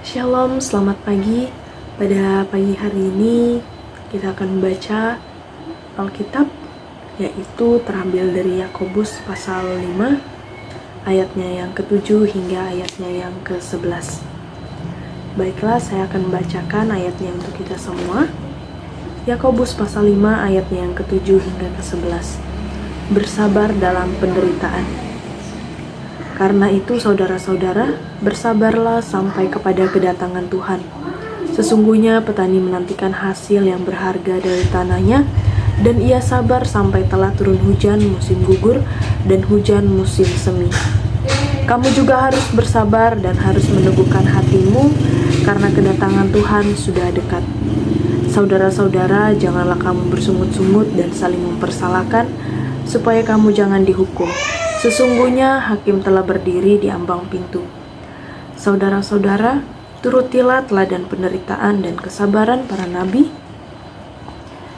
Shalom, selamat pagi. Pada pagi hari ini kita akan membaca Alkitab, yaitu terambil dari Yakobus pasal 5 ayatnya yang ke-7 hingga ayatnya yang ke-11. Baiklah, saya akan membacakan ayatnya untuk kita semua. Yakobus pasal 5 ayatnya yang ke-7 hingga ke-11. Bersabar dalam penderitaan. Karena itu saudara-saudara, bersabarlah sampai kepada kedatangan Tuhan. Sesungguhnya petani menantikan hasil yang berharga dari tanahnya, dan ia sabar sampai telah turun hujan musim gugur dan hujan musim semi. Kamu juga harus bersabar dan harus meneguhkan hatimu, karena kedatangan Tuhan sudah dekat. Saudara-saudara, janganlah kamu bersungut-sungut dan saling mempersalahkan, supaya kamu jangan dihukum. Sesungguhnya hakim telah berdiri di ambang pintu. Saudara-saudara, turutilah teladan penderitaan dan kesabaran para nabi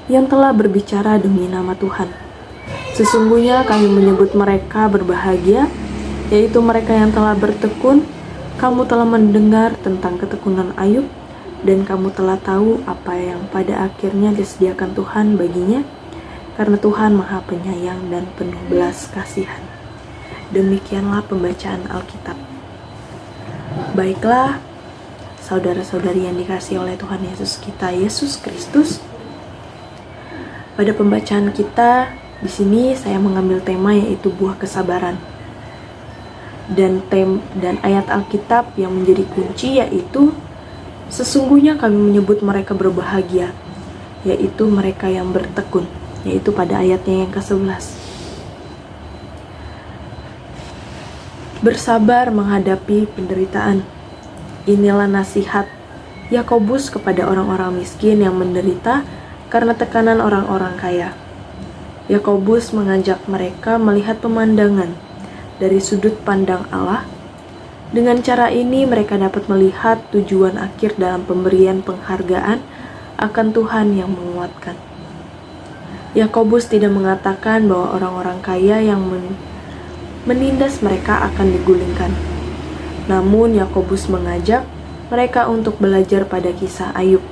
yang telah berbicara demi nama Tuhan. Sesungguhnya kami menyebut mereka berbahagia, yaitu mereka yang telah bertekun. Kamu telah mendengar tentang ketekunan Ayub, dan kamu telah tahu apa yang pada akhirnya disediakan Tuhan baginya, karena Tuhan Maha Penyayang dan penuh belas kasihan. Demikianlah pembacaan Alkitab. Baiklah, saudara-saudari yang dikasihi oleh Tuhan Yesus kita, Yesus Kristus. Pada pembacaan kita di sini saya mengambil tema yaitu buah kesabaran. Dan ayat Alkitab yang menjadi kunci yaitu sesungguhnya kami menyebut mereka berbahagia, yaitu mereka yang bertekun, yaitu pada ayatnya yang ke-11. Bersabar menghadapi penderitaan. Inilah nasihat Yakobus kepada orang-orang miskin yang menderita karena tekanan orang-orang kaya. Yakobus mengajak mereka melihat pemandangan dari sudut pandang Allah. Dengan cara ini mereka dapat melihat tujuan akhir dalam pemberian penghargaan akan Tuhan yang menguatkan. Yakobus tidak mengatakan bahwa orang-orang kaya yang menindas mereka akan digulingkan. Namun Yakobus mengajak mereka untuk belajar pada kisah Ayub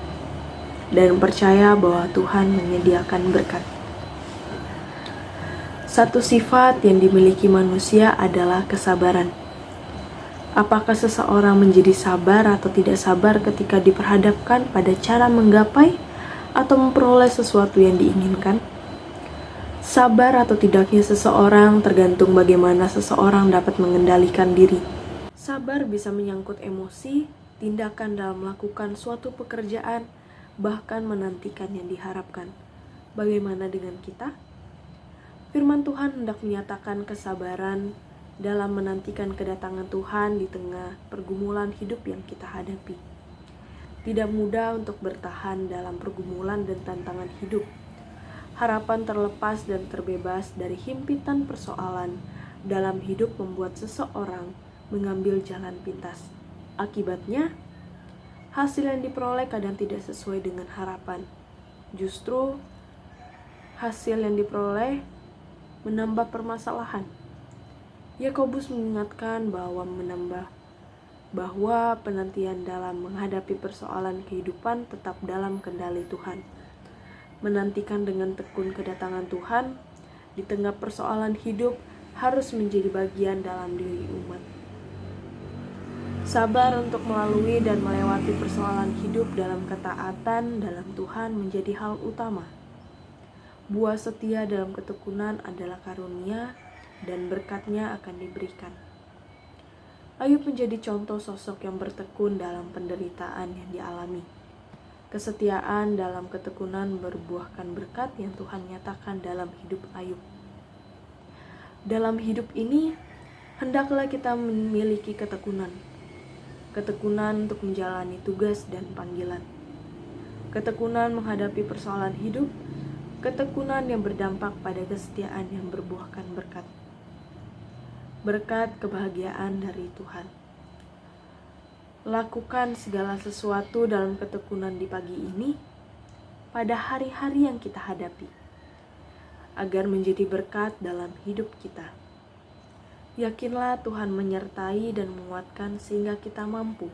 dan percaya bahwa Tuhan menyediakan berkat. Satu sifat yang dimiliki manusia adalah kesabaran. Apakah seseorang menjadi sabar atau tidak sabar ketika diperhadapkan pada cara menggapai atau memperoleh sesuatu yang diinginkan? Sabar atau tidaknya seseorang tergantung bagaimana seseorang dapat mengendalikan diri. Sabar bisa menyangkut emosi, tindakan dalam melakukan suatu pekerjaan, bahkan menantikan yang diharapkan. Bagaimana dengan kita? Firman Tuhan hendak menyatakan kesabaran dalam menantikan kedatangan Tuhan di tengah pergumulan hidup yang kita hadapi. Tidak mudah untuk bertahan dalam pergumulan dan tantangan hidup. Harapan terlepas dan terbebas dari himpitan persoalan dalam hidup membuat seseorang mengambil jalan pintas. Akibatnya, hasil yang diperoleh kadang tidak sesuai dengan harapan. Justru, hasil yang diperoleh menambah permasalahan. Yakobus mengingatkan bahwa penantian dalam menghadapi persoalan kehidupan tetap dalam kendali Tuhan. Menantikan dengan tekun kedatangan Tuhan di tengah persoalan hidup harus menjadi bagian dalam diri umat. Sabar untuk melalui dan melewati persoalan hidup dalam ketaatan dalam Tuhan menjadi hal utama. Buah setia dalam ketekunan adalah karunia dan berkatnya akan diberikan. Ayub menjadi contoh sosok yang bertekun dalam penderitaan yang dialami. Kesetiaan dalam ketekunan berbuahkan berkat yang Tuhan nyatakan dalam hidup Ayub. Dalam hidup ini, hendaklah kita memiliki ketekunan. Ketekunan untuk menjalani tugas dan panggilan. Ketekunan menghadapi persoalan hidup. Ketekunan yang berdampak pada kesetiaan yang berbuahkan berkat. Berkat kebahagiaan dari Tuhan. Lakukan segala sesuatu dalam ketekunan di pagi ini pada hari-hari yang kita hadapi, agar menjadi berkat dalam hidup kita. Yakinlah Tuhan menyertai dan menguatkan sehingga kita mampu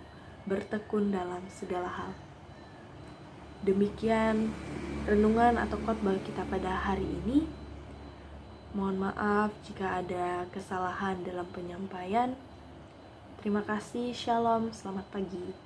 bertekun dalam segala hal. Demikian renungan atau khotbah kita pada hari ini. Mohon maaf jika ada kesalahan dalam penyampaian. Terima kasih, shalom, selamat pagi.